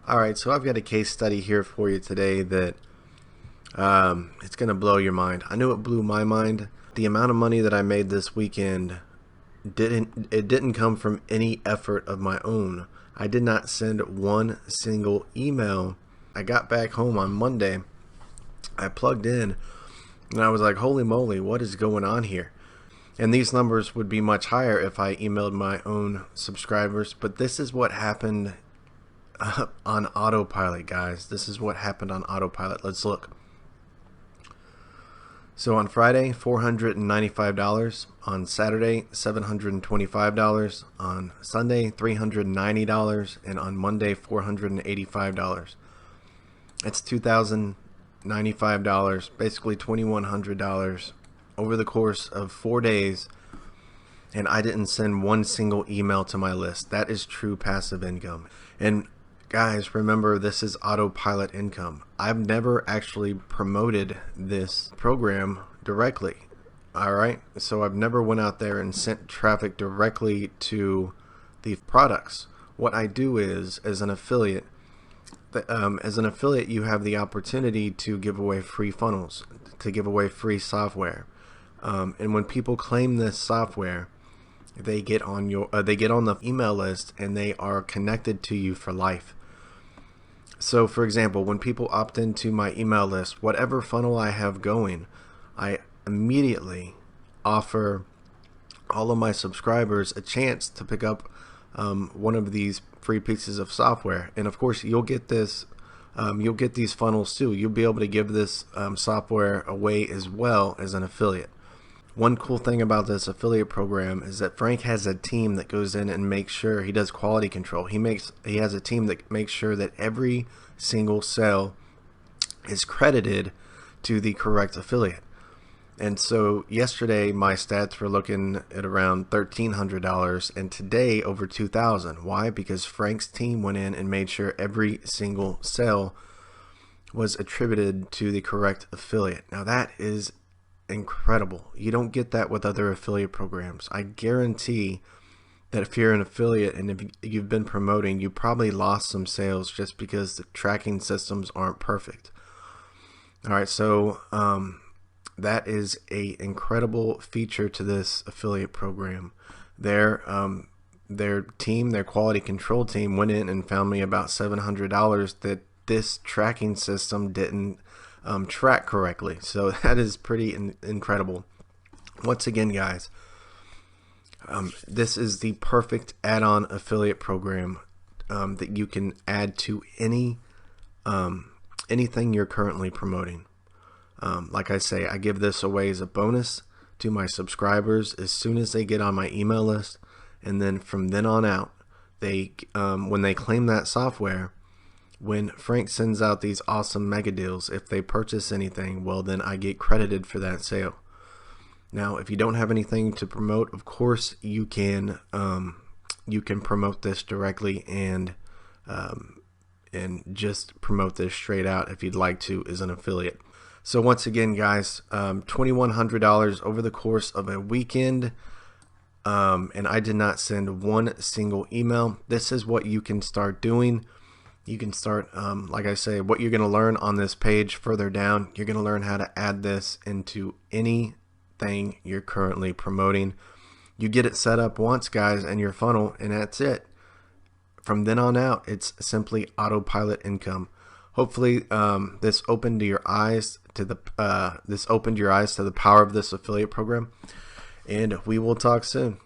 All right, so I've got a case study here for you today that it's going to blow your mind. I knew it blew my mind. The amount of money that I made this weekend didn't come from any effort of my own. I did not send one single email. I got back home on Monday. I plugged in and I was like, holy moly, what is going on here? And these numbers would be much higher if I emailed my own subscribers, but this is what happened on autopilot, guys. This is what happened on autopilot. Let's look. So on Friday, $495. On Saturday, $725. On Sunday, $390. And on Monday, $485. It's $2,095, basically $2,100 over the course of 4 days. And I didn't send one single email to my list. That is true passive income. And guys, remember, this is autopilot income. I've never actually promoted this program directly. All right. So I've never went out there and sent traffic directly to the products. What I do is, as an affiliate, you have the opportunity to give away free funnels, to give away free software. And when people claim this software, they get on the email list and they are connected to you for life. So for example, when people opt into my email list, whatever funnel I have going, I immediately offer all of my subscribers a chance to pick up one of these free pieces of software. And of course, you'll get this. You'll get these funnels too. You'll be able to give this software away as well as an affiliate. One cool thing about this affiliate program is that Frank has a team that goes in and makes sure he does quality control. He has a team that makes sure that every single sale is credited to the correct affiliate. And so yesterday my stats were looking at around $1,300, and today over $2,000. Why? Because Frank's team went in and made sure every single sale was attributed to the correct affiliate. Now that is incredible. You don't get that with other affiliate programs. I guarantee that if you're an affiliate and if you've been promoting, you probably lost some sales just because the tracking systems aren't perfect. All right, so that is a incredible feature to this affiliate program. Their team, their quality control team, went in and found me about $700 that this tracking system didn't track correctly. So that is pretty incredible. Once again, guys, this is the perfect add-on affiliate program that you can add to anything you're currently promoting. Like I say, I give this away as a bonus to my subscribers as soon as they get on my email list, and then from then on out, when they claim that software, when Frank sends out these awesome mega deals, if they purchase anything, well, then I get credited for that sale. Now, if you don't have anything to promote, of course you can promote this directly and just promote this straight out if you'd like to as an affiliate. So once again, guys, $2,100 over the course of a weekend, and I did not send one single email. This is what you can start doing. You can start, like I say, what you're going to learn on this page further down. You're going to learn how to add this into anything you're currently promoting. You get it set up once, guys, in your funnel, and that's it. From then on out, it's simply autopilot income. Hopefully, this opened your eyes to the power of this affiliate program, and we will talk soon.